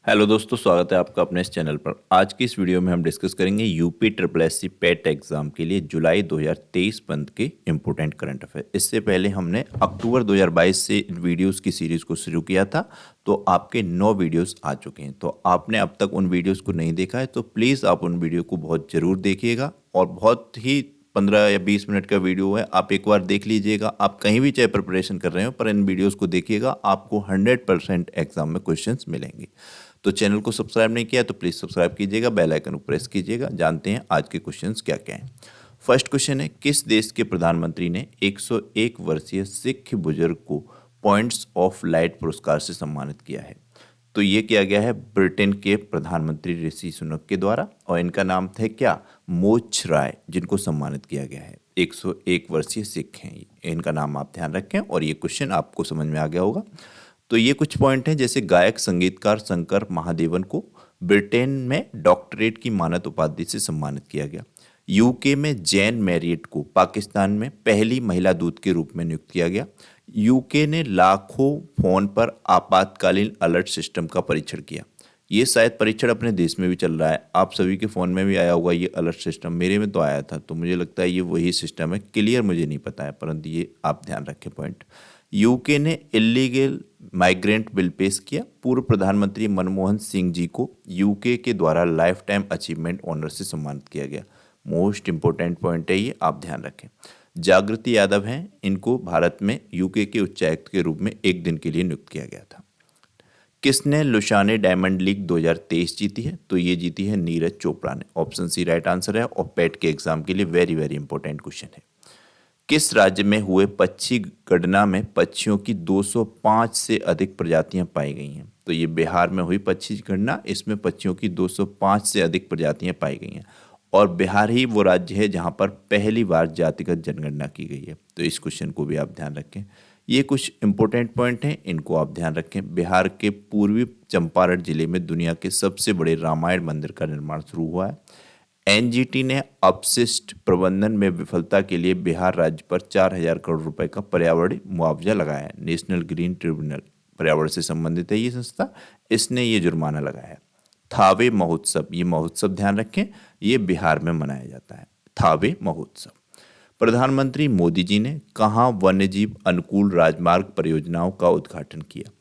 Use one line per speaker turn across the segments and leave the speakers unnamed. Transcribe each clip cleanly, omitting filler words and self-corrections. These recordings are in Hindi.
हेलो दोस्तों, स्वागत है आपका अपने इस चैनल पर। आज की इस वीडियो में हम डिस्कस करेंगे यूपी ट्रिपल एससी पेट एग्जाम के लिए जुलाई 2023 मंथ के इम्पोर्टेंट करंट अफेयर। इससे पहले हमने अक्टूबर 2022 से वीडियोस की सीरीज को शुरू किया था, तो आपके 9 वीडियोस आ चुके हैं। तो आपने अब तक उन वीडियोस को नहीं देखा है तो प्लीज़ आप उन वीडियो को बहुत ज़रूर देखिएगा। और बहुत ही 15 या 20 मिनट का वीडियो है, आप एक बार देख लीजिएगा। आप कहीं भी चाहे प्रिपरेशन कर रहे हो पर इन वीडियोस को देखिएगा, आपको 100% एग्जाम में क्वेश्चंस मिलेंगे। तो चैनल को सब्सक्राइब नहीं किया तो प्लीज़ सब्सक्राइब कीजिएगा, बेल आइकन को प्रेस कीजिएगा। जानते हैं आज के क्वेश्चंस क्या क्या हैं। फर्स्ट क्वेश्चन है, किस देश के प्रधानमंत्री ने 101 वर्षीय सिख बुजुर्ग को पॉइंट्स ऑफ लाइट पुरस्कार से सम्मानित किया है? तो ये किया गया है ब्रिटेन के प्रधानमंत्री ऋषि सुनक के द्वारा, और इनका नाम थे क्या, मोक्ष राय, जिनको सम्मानित किया गया है। 101 वर्षीय सिख हैं ये, इनका नाम आप ध्यान रखें और ये क्वेश्चन आपको समझ में आ गया होगा। तो ये कुछ पॉइंट हैं, जैसे गायक संगीतकार शंकर महादेवन को ब्रिटेन में डॉक्टरेट की मानद उपाधि से सम्मानित किया गया। यूके में जैन मैरियट को पाकिस्तान में पहली महिला दूत के रूप में नियुक्त किया गया। यूके ने लाखों फोन पर आपातकालीन अलर्ट सिस्टम का परीक्षण किया। ये शायद परीक्षण अपने देश में भी चल रहा है, आप सभी के फ़ोन में भी आया होगा ये अलर्ट सिस्टम। मेरे में तो आया था, तो मुझे लगता है ये वही सिस्टम है। क्लियर मुझे नहीं पता है, परंतु ये आप ध्यान रखें पॉइंट। यूके ने इलीगल माइग्रेंट बिल पेश किया। पूर्व प्रधानमंत्री मनमोहन सिंह जी को यूके के द्वारा लाइफ टाइम अचीवमेंट ऑनर से सम्मानित किया गया। मोस्ट इंपॉर्टेंट पॉइंट है ये, आप ध्यान रखें। जागृति यादव हैं, इनको भारत में यूके के उच्चायुक्त के रूप में 1 दिन के लिए नियुक्त किया गया था। किसने लुशाने डायमंड लीग 2023 जीती है? तो ये जीती है नीरज चोपड़ा ने। ऑप्शन सी राइट आंसर है और पेट के एग्जाम के लिए वेरी वेरी इंपॉर्टेंट क्वेश्चन है। किस राज्य में हुए पक्षी गणना में पक्षियों की 205 से अधिक प्रजातियां पाई गई हैं? तो ये बिहार में हुई पक्षी गणना, इसमें पक्षियों की 205 से अधिक प्रजातियां पाई गई हैं। और बिहार ही वो राज्य है जहां पर पहली बार जातिगत जनगणना की गई है। तो इस क्वेश्चन को भी आप ध्यान रखें। ये कुछ इंपॉर्टेंट पॉइंट हैं, इनको आप ध्यान रखें। बिहार के पूर्वी चंपारण जिले में दुनिया के सबसे बड़े रामायण मंदिर का निर्माण शुरू हुआ है। एनजीटी ने अपशिष्ट प्रबंधन में विफलता के लिए बिहार राज्य पर 4,000 करोड़ रुपए का पर्यावरणीय मुआवजा लगाया है। नेशनल ग्रीन ट्रिब्यूनल, पर्यावरण से संबंधित है ये संस्था, इसने ये जुर्माना लगाया है। थावे महोत्सव, ये महोत्सव ध्यान रखें, ये बिहार में मनाया जाता है, थावे महोत्सव। प्रधानमंत्री मोदी जी ने कहाँ वन्यजीव अनुकूल राजमार्ग परियोजनाओं का उद्घाटन किया?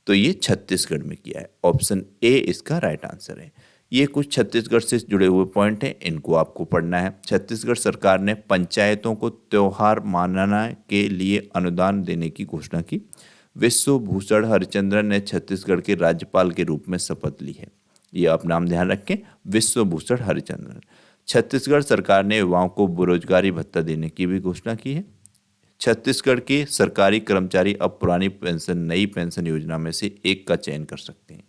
तो ये छत्तीसगढ़ में किया है। ऑप्शन ए इसका राइट आंसर है। ये कुछ छत्तीसगढ़ से जुड़े हुए पॉइंट हैं, इनको आपको पढ़ना है। छत्तीसगढ़ सरकार ने पंचायतों को त्योहार मनाने के लिए अनुदान देने की घोषणा की। विश्व भूषण हरिचंद्रन ने छत्तीसगढ़ के राज्यपाल के रूप में शपथ ली है। ये आप नाम ध्यान रखें, विश्व भूषण हरिचंद्रन। छत्तीसगढ़ सरकार ने युवाओं को बेरोजगारी भत्ता देने की भी घोषणा की है। छत्तीसगढ़ के सरकारी कर्मचारी अब पुरानी पेंशन नई पेंशन योजना में से एक का चयन कर सकते हैं।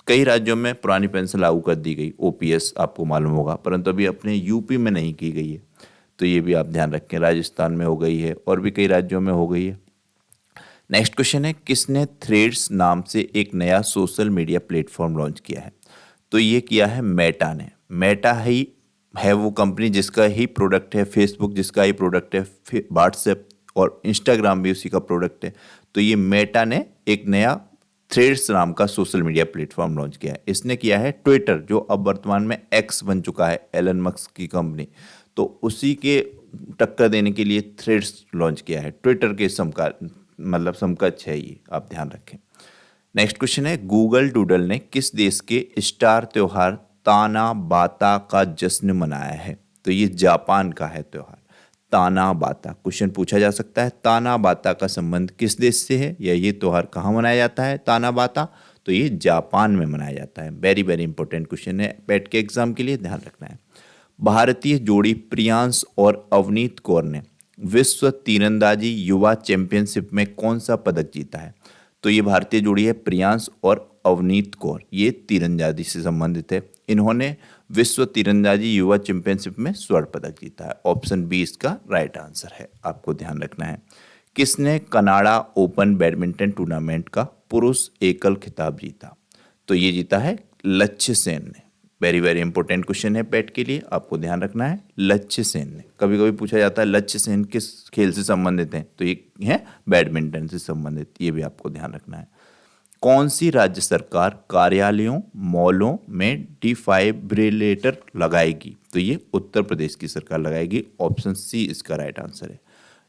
कई राज्यों में पुरानी पेंशन लागू कर दी गई, ओपीएस आपको मालूम होगा, परंतु अभी अपने यूपी में नहीं की गई है। तो ये भी आप ध्यान रखें, राजस्थान में हो गई है और भी कई राज्यों में हो गई है। नेक्स्ट क्वेश्चन है, किसने थ्रेड्स नाम से एक नया सोशल मीडिया प्लेटफॉर्म लॉन्च किया है? तो ये किया है मेटा ने। मेटा ही है वो कंपनी जिसका ही प्रोडक्ट है फेसबुक, जिसका ही प्रोडक्ट है व्हाट्सएप, और इंस्टाग्राम भी उसी का प्रोडक्ट है। तो ये मेटा ने एक नया थ्रेड्स नाम का सोशल मीडिया प्लेटफॉर्म लॉन्च किया है। इसने किया है ट्विटर, जो अब वर्तमान में एक्स बन चुका है, एलन मस्क की कंपनी, तो उसी के टक्कर देने के लिए थ्रेड्स लॉन्च किया है। ट्विटर के समकक्ष है ये, आप ध्यान रखें। नेक्स्ट क्वेश्चन है, गूगल डूडल ने किस देश के स्टार त्योहार ताना बाता का जश्न मनाया है? तो ये जापान का है त्योहार ताना बाता। क्वेश्चन पूछा जा सकता है, ताना बाता का संबंध किस देश से है, या ये त्योहार कहाँ मनाया जाता है ताना बाता? तो ये जापान में मनाया जाता है। वेरी वेरी इंपॉर्टेंट क्वेश्चन है, पेट के एग्जाम के लिए ध्यान रखना है। भारतीय जोड़ी प्रियांश और अवनीत कौर ने विश्व तीरंदाजी युवा चैंपियनशिप में कौन सा पदक जीता है? तो ये भारतीय जोड़ी है प्रियांश और अवनीत कौर, ये तीरंदाजी से संबंधित है। इन्होंने विश्व तीरंदाजी युवा चैंपियनशिप में स्वर्ण पदक जीता है। ऑप्शन बी इसका राइट आंसर है, आपको ध्यान रखना है। किसने कनाडा ओपन बैडमिंटन टूर्नामेंट का पुरुष एकल खिताब जीता? तो ये जीता है लक्ष्य सेन ने। वेरी वेरी इंपॉर्टेंट क्वेश्चन है पेट के लिए, आपको ध्यान रखना है। लक्ष्य सेन ने, कभी कभी पूछा जाता है लक्ष्य सेन किस खेल से संबंधित हैं, तो ये है बैडमिंटन से संबंधित, ये भी आपको ध्यान रखना है। कौन सी राज्य सरकार कार्यालयों मॉलों में डिफाइब्रिलेटर लगाएगी? तो ये उत्तर प्रदेश की सरकार लगाएगी। ऑप्शन सी इसका राइट आंसर है।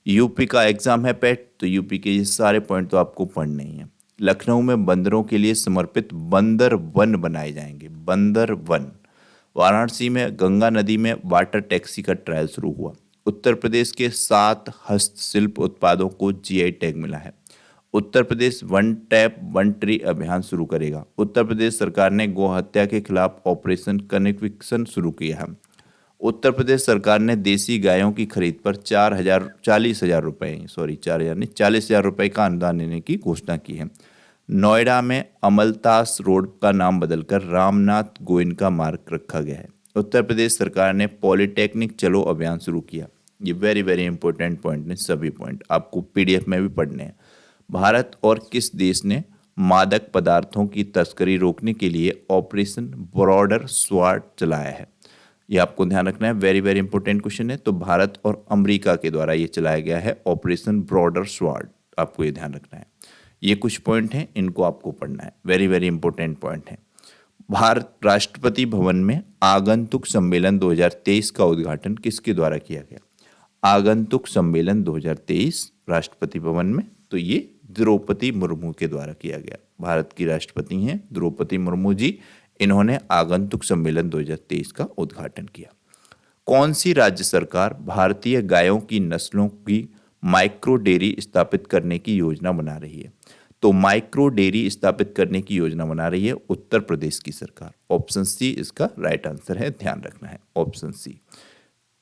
यूपी का एग्जाम है पेट, तो यूपी के ये सारे पॉइंट तो आपको पढ़ने ही हैं। लखनऊ में बंदरों के लिए समर्पित बंदर वन बनाए जाएंगे, बंदर वन। वाराणसी में गंगा नदी में वाटर टैक्सी का ट्रायल शुरू हुआ। उत्तर प्रदेश के 7 हस्तशिल्प उत्पादों को जीआई टैग मिला है। Uttar Pradesh one tap one tree अभियान शुरू करेगा। उत्तर प्रदेश सरकार ने गौ हत्या के खिलाफ ऑपरेशन कन्विक्शन शुरू किया है। उत्तर प्रदेश सरकार ने देसी गायों की खरीद पर 40,000 रुपये, सॉरी 4,000 नहीं, 40,000 रुपये का अनुदान देने की घोषणा की है। नोएडा में अमलतास रोड का नाम बदलकर रामनाथ गोयनका मार्ग रखा गया है। उत्तर प्रदेश सरकार ने पॉलिटेक्निक चलो अभियान शुरू किया। ये वेरी वेरी इंपॉर्टेंट पॉइंट ने, सभी पॉइंट आपको पीडीएफ में भी पढ़ने हैं। भारत और किस देश ने मादक पदार्थों की तस्करी रोकने के लिए ऑपरेशन बॉर्डर स्वॉर्ड चलाया है? ये आपको ध्यान रखना है, वेरी वेरी इंपॉर्टेंट क्वेश्चन है। तो भारत और अमेरिका के द्वारा ये चलाया गया है ऑपरेशन बॉर्डर स्वॉर्ड, आपको ये ध्यान रखना है। ये कुछ पॉइंट हैं, इनको आपको पढ़ना है, वेरी वेरी इंपॉर्टेंट पॉइंट है। भारत राष्ट्रपति भवन में आगंतुक सम्मेलन 2023 का उद्घाटन किसके द्वारा किया गया? आगंतुक सम्मेलन 2023 राष्ट्रपति भवन में, तो ये द्रौपदी मुर्मू के द्वारा किया गया। भारत की राष्ट्रपति हैं द्रौपदी मुर्मू जी, इन्होंने आगंतुक सम्मेलन 2023 का उद्घाटन किया। कौन सी राज्य सरकार भारतीय गायों की नस्लों की माइक्रो डेयरी स्थापित करने की योजना बना रही है? तो माइक्रो डेयरी स्थापित करने की योजना बना रही है उत्तर प्रदेश की सरकार। ऑप्शन सी इसका राइट आंसर है, ध्यान रखना है, ऑप्शन सी।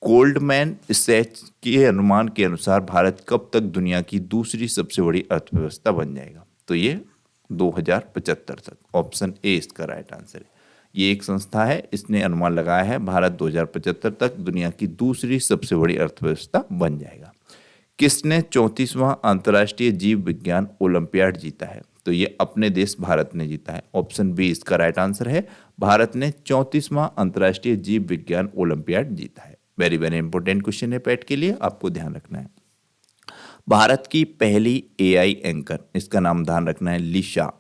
गोल्डमैन सैच के अनुमान के अनुसार भारत कब तक दुनिया की दूसरी सबसे बड़ी अर्थव्यवस्था बन जाएगा? तो ये 2075 तक। ऑप्शन ए इसका राइट आंसर है। ये एक संस्था है, इसने अनुमान लगाया है भारत 2075 तक दुनिया की दूसरी सबसे बड़ी अर्थव्यवस्था बन जाएगा। किसने 34वां अंतर्राष्ट्रीय जीव विज्ञान ओलंपियाड जीता है? तो ये अपने देश भारत ने जीता है। ऑप्शन बी इसका राइट आंसर है, भारत ने 34वां अंतर्राष्ट्रीय जीव विज्ञान ओलंपियाड जीता है। वेरी वेरी इंपॉर्टेंट क्वेश्चन है पैट के लिए, आपको ध्यान रखना है। भारत की पहली एआई एंकर, इसका नाम ध्यान रखना है, लिशा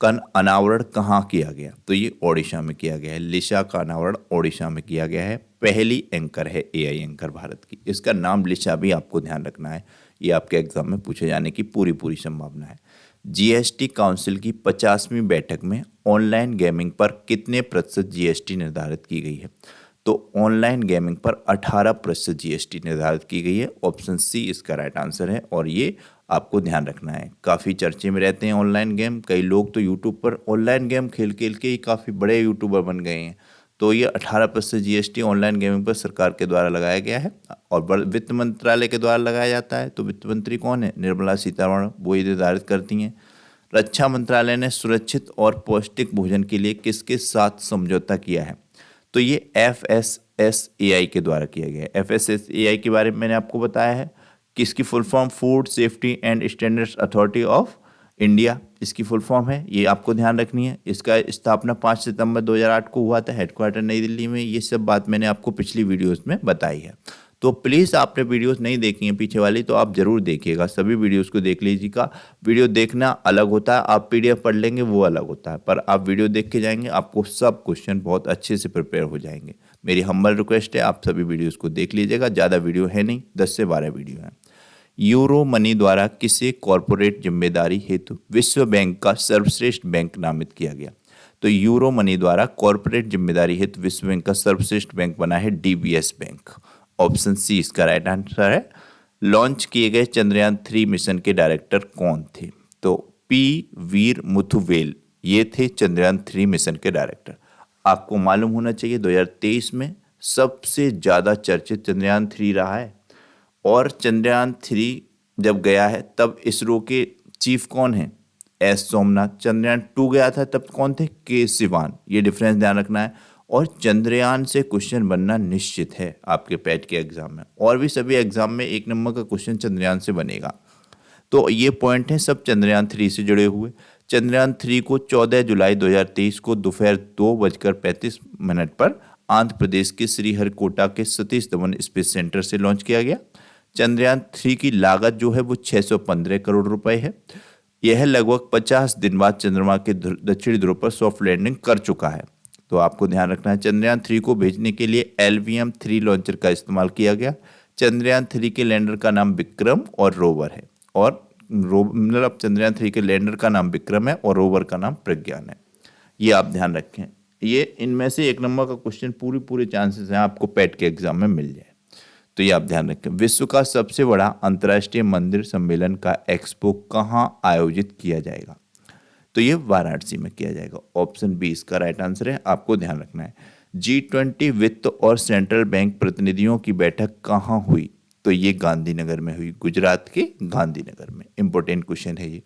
का अनावरण कहाँ किया गया? तो ये ओडिशा में किया गया है। लिशा का अनावरण ओडिशा में किया गया है। पहली एंकर है एआई एंकर भारत की, इसका नाम लिशा भी आपको ध्यान रखना है, ये आपके एग्जाम में पूछे जाने की पूरी संभावना है। जीएसटी काउंसिल की 50वीं बैठक में ऑनलाइन गेमिंग पर कितने प्रतिशत जीएसटी निर्धारित की गई है? तो ऑनलाइन गेमिंग पर 18% जीएसटी निर्धारित की गई है। ऑप्शन सी इसका राइट आंसर है, और ये आपको ध्यान रखना है, काफ़ी चर्चे में रहते हैं ऑनलाइन गेम। कई लोग तो यूट्यूब पर ऑनलाइन गेम खेल खेल के ही काफ़ी बड़े यूट्यूबर बन गए हैं। तो ये 18% जीएसटी ऑनलाइन गेमिंग पर सरकार के द्वारा लगाया गया है, और वित्त मंत्रालय के द्वारा लगाया जाता है। तो वित्त मंत्री कौन है? निर्मला सीतारमण, वो ये निर्धारित करती हैं। रक्षा मंत्रालय ने सुरक्षित और पौष्टिक भोजन के लिए किसके साथ समझौता किया है? तो ये FSSAI के द्वारा किया गया है। FSSAI के बारे में मैंने आपको बताया है, किसकी full form? Food safety and standards authority of India, इसकी फुल फॉर्म है, ये आपको ध्यान रखनी है। इसका स्थापना 5 सितंबर 2008 को हुआ था, हेडक्वार्टर नई दिल्ली में। ये सब बात मैंने आपको पिछली वीडियोस में बताई है। तो प्लीज़ आपने वीडियोस नहीं देखी हैं पीछे वाली, तो आप ज़रूर देखिएगा, सभी वीडियोस को देख लीजिएगा। वीडियो देखना अलग होता है, आप PDF पढ़ लेंगे वो अलग होता है, पर आप वीडियो देख के जाएंगे आपको सब क्वेश्चन बहुत अच्छे से प्रिपेयर हो जाएंगे। मेरी हम्बल रिक्वेस्ट है, आप सभी वीडियोज़ को देख लीजिएगा। ज़्यादा वीडियो है नहीं, 10 से 12 वीडियो हैं। यूरो मनी द्वारा किसे कॉरपोरेट जिम्मेदारी हेतु विश्व बैंक का सर्वश्रेष्ठ बैंक नामित किया गया? तो यूरो मनी द्वारा कॉरपोरेट जिम्मेदारी हेतु विश्व बैंक का सर्वश्रेष्ठ बैंक बना है DBS बैंक। ऑप्शन सी इसका राइट आंसर है। लॉन्च किए गए चंद्रयान 3 मिशन के डायरेक्टर कौन थे? तो P वीर मुथुवेल, ये थे चंद्रयान 3 मिशन के डायरेक्टर। आपको मालूम होना चाहिए 2023 में सबसे ज़्यादा चर्चित चंद्रयान 3 रहा है, और चंद्रयान 3 जब गया है तब इसरो के चीफ कौन है? S सोमनाथ। चंद्रयान 2 गया था तब कौन थे? K सिवान। ये डिफरेंस ध्यान रखना है। और चंद्रयान से क्वेश्चन बनना निश्चित है आपके पैट के एग्जाम में, और भी सभी एग्जाम में 1 नंबर का क्वेश्चन चंद्रयान से बनेगा। तो ये पॉइंट हैं सब चंद्रयान 3 से जुड़े हुए। चंद्रयान 3 को 14 जुलाई 2023 को दोपहर 2:35 पर आंध्र प्रदेश के श्रीहरिकोटा के सतीश धवन स्पेस सेंटर से लॉन्च किया गया। चंद्रयान 3 की लागत जो है वो 615 करोड़ रुपए है। यह लगभग 50 दिन बाद चंद्रमा के दक्षिणी ध्रुव पर सॉफ्ट लैंडिंग कर चुका है। तो आपको ध्यान रखना है, चंद्रयान 3 को भेजने के लिए LVM-3 लॉन्चर का इस्तेमाल किया गया। चंद्रयान 3 के लैंडर का नाम विक्रम और रोवर है, और मतलब चंद्रयान 3 के लैंडर का नाम विक्रम है और रोवर का नाम प्रज्ञान है। ये आप ध्यान रखें। ये इनमें से एक नंबर का क्वेश्चन पूरे चांसेस हैं आपको पैट के एग्जाम में मिल जाए, तो ये आप ध्यान रखें। विश्व का सबसे बड़ा अंतर्राष्ट्रीय मंदिर सम्मेलन का एक्सपो कहाँ आयोजित किया जाएगा? तो ये वाराणसी में किया जाएगा। ऑप्शन बी इसका राइट आंसर है, आपको ध्यान रखना है। G20 वित्त और सेंट्रल बैंक प्रतिनिधियों की बैठक कहाँ हुई? तो ये गांधीनगर में हुई, गुजरात के गांधीनगर में। इंपॉर्टेंट क्वेश्चन है ये।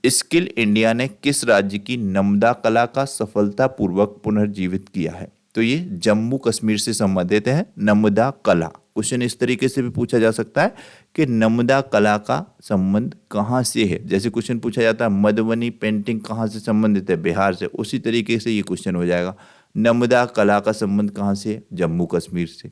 स्किल इंडिया ने किस राज्य की नमदा कला का सफलतापूर्वक पुनर्जीवित किया है? तो ये जम्मू कश्मीर से संबंधित है, नमदा कला। क्वेश्चन इस तरीके से भी पूछा जा सकता है कि नमदा कला का संबंध कहाँ से है। जैसे क्वेश्चन पूछा जाता है मधुबनी पेंटिंग कहाँ से संबंधित है, बिहार से, उसी तरीके से ये क्वेश्चन हो जाएगा। नमदा कला का संबंध कहाँ से है? जम्मू कश्मीर से।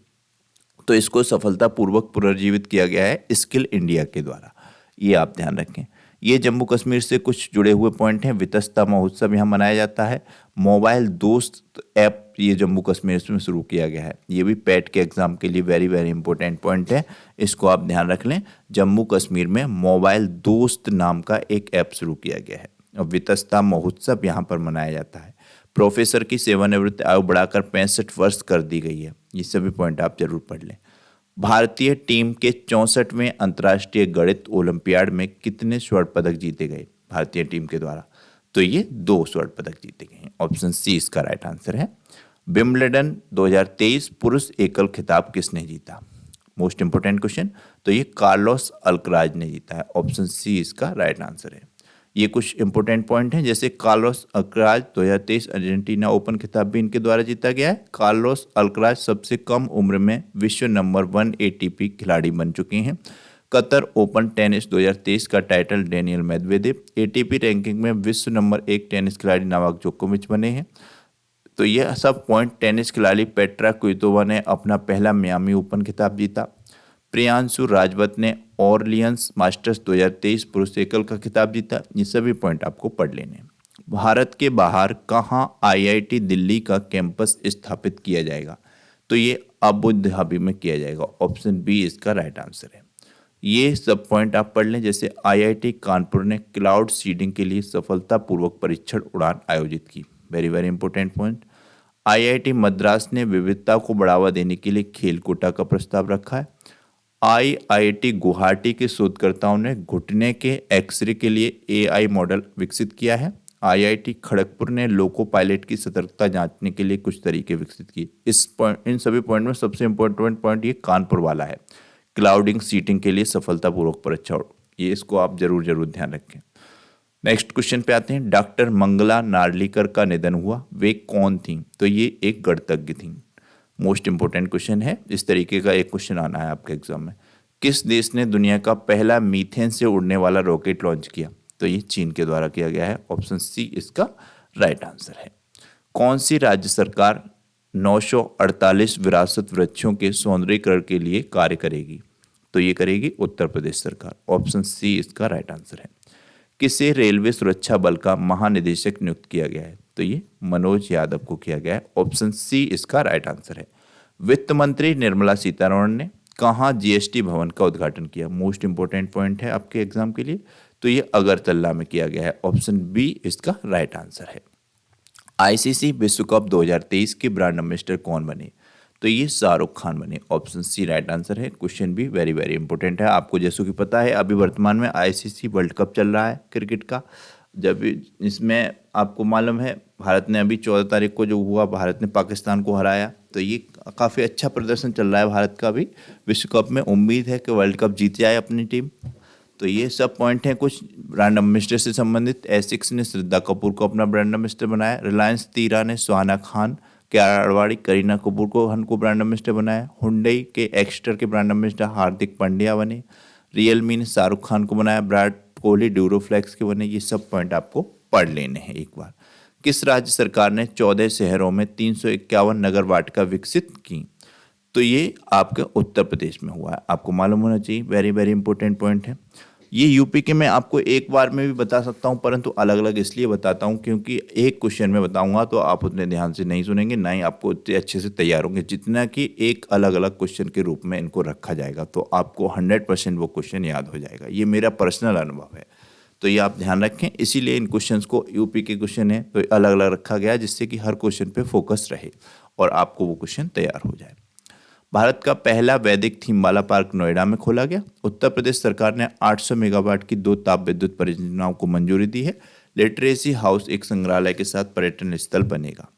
तो इसको सफलतापूर्वक पुनर्जीवित किया गया है स्किल इंडिया के द्वारा, ये आप ध्यान रखें। ये जम्मू कश्मीर से कुछ जुड़े हुए पॉइंट हैं। वितस्ता महोत्सव यहाँ मनाया जाता है। मोबाइल दोस्त ऐप ये जम्मू कश्मीर में शुरू किया गया है। ये भी पैट के एग्जाम के लिए वेरी वेरी इंपॉर्टेंट पॉइंट है, इसको आप ध्यान रख लें। जम्मू कश्मीर में मोबाइल दोस्त नाम का एक ऐप शुरू किया गया है और वितस्ता महोत्सव यहाँ पर मनाया जाता है। प्रोफेसर की सेवानिवृत्ति आयु बढ़ाकर 65 वर्ष कर दी गई है। ये सभी पॉइंट आप जरूर पढ़ लें। भारतीय टीम के 64वें अंतर्राष्ट्रीय गणित ओलंपियाड में कितने स्वर्ण पदक जीते गए भारतीय टीम के द्वारा? तो ये 2 स्वर्ण पदक जीते गए हैं। ऑप्शन सी इसका राइट आंसर है। विंबलडन 2023 पुरुष एकल खिताब किसने जीता? Most important question. तो ये कार्लोस अल्कराज ने जीता है। ऑप्शन सी इसका राइट आंसर है। ये कुछ इंपॉर्टेंट पॉइंट हैं, जैसे कार्लोस अल्कराज 2023 अर्जेंटीना ओपन खिताब भी इनके द्वारा जीता गया है। कार्लोस अल्कराज सबसे कम उम्र में विश्व नंबर 1 ATP खिलाड़ी बन चुके हैं। कतर ओपन टेनिस 2023 का title Daniel Medvedev. ATP ranking में विश्व नंबर 1 टेनिस खिलाड़ी नोवाक जोकोविच बने हैं। तो ये सब पॉइंट टेनिस खिलाड़ी पेट्रा क्वितोवा ने अपना पहला मियामी ओपन खिताब जीता। प्रियांशु राजवत ने ऑरलियंस मास्टर्स 2023 पुरुष एकल का खिताब जीता। ये सभी पॉइंट आपको पढ़ लेने हैं। भारत के बाहर कहाँ IIT दिल्ली का कैंपस स्थापित किया जाएगा? तो ये अबू धाबी में किया जाएगा। ऑप्शन बी इसका राइट आंसर है। ये सब पॉइंट आप पढ़ लें। जैसे IIT कानपुर ने क्लाउड सीडिंग के लिए सफलतापूर्वक परीक्षण उड़ान आयोजित की। Very very important point. IIT Madras ने विविधता को बढ़ावा देने के लिए खेल कोटा का प्रस्ताव रखा है। IIT गुवाहाटी के शोधकर्ताओं ने घुटने के एक्सरे के लिए AI मॉडल विकसित किया है। IIT खड़गपुर ने लोको पायलट की सतर्कता जांचने के लिए कुछ तरीके विकसित किए। इन सभी पॉइंट में सबसे इंपॉर्टेंट पॉइंट ये कानपुर वाला है, क्लाउडिंग सीटिंग के लिए सफलतापूर्वक परीक्षा। ये इसको आप जरूर ध्यान रखें। नेक्स्ट क्वेश्चन पे आते हैं। डॉक्टर मंगला नार्लिकर का निधन हुआ, वे कौन थी? तो ये एक गणितज्ञ थी। मोस्ट इंपोर्टेंट क्वेश्चन है, इस तरीके का एक क्वेश्चन आना है आपके एग्जाम में। किस देश ने दुनिया का पहला मीथेन से उड़ने वाला रॉकेट लॉन्च किया? तो ये चीन के द्वारा किया गया है। ऑप्शन सी इसका राइट आंसर है। कौन सी राज्य सरकार 948 विरासत वृक्षों के सौंदर्यीकरण के लिए कार्य करेगी? तो ये करेगी उत्तर प्रदेश सरकार। ऑप्शन सी इसका राइट आंसर है। किसे रेलवे सुरक्षा बल का महानिदेशक नियुक्त किया गया है? तो ये मनोज यादव को किया गया है। ऑप्शन सी इसका राइट आंसर है। वित्त मंत्री निर्मला सीतारमण ने कहाँ GST भवन का उद्घाटन किया? मोस्ट इंपोर्टेंट पॉइंट है आपके एग्जाम के लिए। तो ये अगरतला में किया गया है। ऑप्शन बी इसका राइट आंसर है। ICC विश्व कप 2023 के ब्रांड एम्बेसडर कौन बने? तो ये शाहरुख खान बने। ऑप्शन सी राइट आंसर है। क्वेश्चन भी वेरी वेरी इंपॉर्टेंट है। आपको जैसो कि पता है अभी वर्तमान में ICC वर्ल्ड कप चल रहा है क्रिकेट का। जब इसमें आपको मालूम है भारत ने अभी 14 तारीख को जो हुआ, भारत ने पाकिस्तान को हराया। तो ये काफ़ी अच्छा प्रदर्शन चल रहा है भारत का भी विश्व कप में। उम्मीद है कि वर्ल्ड कप जीत जाए अपनी टीम। तो ये सब पॉइंट हैं कुछ ब्रांड एम्बेसडर से संबंधित। एसिक्स ने श्रद्धा कपूर को अपना ब्रांड एम्बेसडर बनाया। रिलायंस तीरा ने सुहाना खान, कियारा अडवाणी, करीना कपूर को ब्रांड एम्बेसडर बनाया। हुंडई के एक्स्टर के ब्रांड एम्बेसडर हार्दिक पांड्या बने। रियलमी ने शाहरुख खान को बनाया। विराट कोहली ड्यूरोफ्लेक्स के बने। ये सब पॉइंट आपको पढ़ लेने हैं एक बार। किस राज्य सरकार ने 14 शहरों में 351 नगर वाटिका विकसित की? तो ये आपके उत्तर प्रदेश में हुआ है। आपको मालूम होना चाहिए, वेरी वेरी इंपॉर्टेंट पॉइंट है। ये यूपी के मैं आपको एक बार में भी बता सकता हूँ, परंतु अलग अलग इसलिए बताता हूँ क्योंकि एक क्वेश्चन में बताऊंगा तो आप उतने ध्यान से नहीं सुनेंगे, ना ही आपको उतने अच्छे से तैयार होंगे जितना कि एक अलग अलग क्वेश्चन के रूप में इनको रखा जाएगा तो आपको 100% वो क्वेश्चन याद हो जाएगा। ये मेरा पर्सनल अनुभव है, तो ये आप ध्यान रखें। इसीलिए इन क्वेश्चंस को, यूपी के क्वेश्चन है तो अलग अलग रखा गया जिससे कि हर क्वेश्चन पे फोकस रहे और आपको वो क्वेश्चन तैयार हो जाए। भारत का पहला वैदिक थीम वाला पार्क नोएडा में खोला गया। उत्तर प्रदेश सरकार ने 800 मेगावाट की 2 ताप विद्युत परियोजनाओं को मंजूरी दी है। लिटरेसी हाउस एक संग्रहालय के साथ पर्यटन स्थल बनेगा।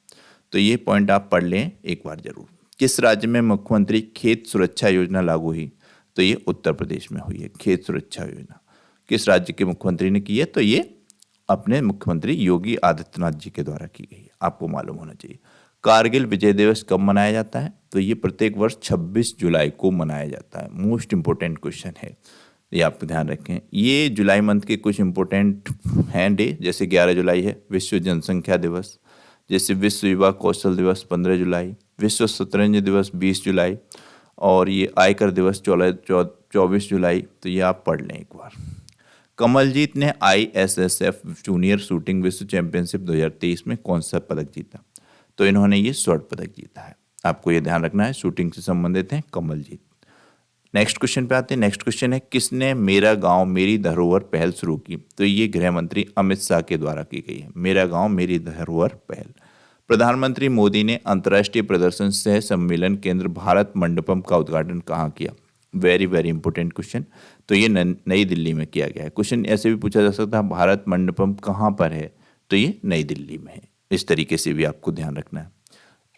तो ये पॉइंट आप पढ़ लें एक बार जरूर। किस राज्य में मुख्यमंत्री खेत सुरक्षा योजना लागू हुई? तो ये उत्तर प्रदेश में हुई है खेत सुरक्षा योजना। किस राज्य के मुख्यमंत्री ने की है? तो ये अपने मुख्यमंत्री योगी आदित्यनाथ जी के द्वारा की गई है, आपको मालूम होना चाहिए। कारगिल विजय दिवस कब मनाया जाता है? तो ये प्रत्येक वर्ष 26 जुलाई को मनाया जाता है। मोस्ट इंपोर्टेंट क्वेश्चन है, ये आप ध्यान रखें। ये जुलाई मंथ के कुछ इंपोर्टेंट हैं डे, जैसे 11 जुलाई है विश्व जनसंख्या दिवस, जैसे विश्व युवा कौशल दिवस 15 जुलाई, विश्व शतरंज दिवस 20 जुलाई, और ये आयकर दिवस 24 जुलाई। तो ये आप पढ़ लें एक बार। कमलजीत ने ISSF जूनियर शूटिंग विश्व चैंपियनशिप 2023 में कौन सा पदक जीता? तो इन्होंने ये स्वर्ण पदक जीता है, आपको ये ध्यान रखना है। शूटिंग से संबंधित हैं कमलजीत। नेक्स्ट क्वेश्चन पे आते हैं। नेक्स्ट क्वेश्चन है, किसने मेरा गांव मेरी धरोहर पहल शुरू की? तो ये गृह मंत्री अमित शाह के द्वारा की गई है, मेरा गांव मेरी धरोहर पहल। प्रधानमंत्री मोदी ने अंतर्राष्ट्रीय प्रदर्शन सह सम्मेलन केंद्र भारत मंडपम का उद्घाटन कहाँ किया? Very very important question. तो ये नई दिल्ली में किया गया है। क्वेश्चन ऐसे भी पूछा जा सकता है, भारत मंडपम कहाँ पर है? तो ये नई दिल्ली में है। इस तरीके से भी आपको ध्यान रखना है।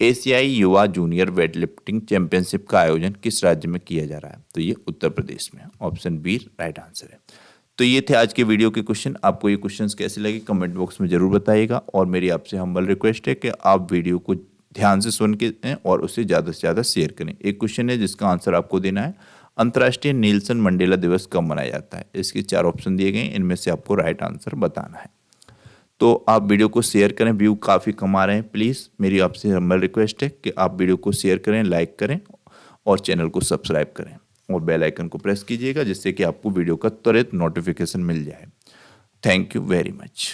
एशियाई युवा जूनियर वेट लिफ्टिंग चैंपियनशिप का आयोजन किस राज्य में किया जा रहा है? तो ये उत्तर प्रदेश में। ऑप्शन बी राइट आंसर है। तो ये थे आज के वीडियो के क्वेश्चन। आपको ये क्वेश्चंस कैसे लगे कमेंट बॉक्स में जरूर बताइएगा, और मेरी आपसे हम्बल रिक्वेस्ट है कि आप वीडियो को ध्यान से सुन के और उसे ज़्यादा से ज़्यादा शेयर करें। एक क्वेश्चन है जिसका आंसर आपको देना है, अंतर्राष्ट्रीय नेल्सन मंडेला दिवस कब मनाया जाता है? इसके 4 ऑप्शन दिए गए, इनमें से आपको राइट आंसर बताना है। तो आप वीडियो को शेयर करें, व्यू काफ़ी कम आ रहे हैं। प्लीज़ मेरी आपसे हम्बल रिक्वेस्ट है कि आप वीडियो को शेयर करें, लाइक करें और चैनल को सब्सक्राइब करें और बेल आइकन को प्रेस कीजिएगा जिससे कि आपको वीडियो का त्वरित नोटिफिकेशन मिल जाए। Thank you very much.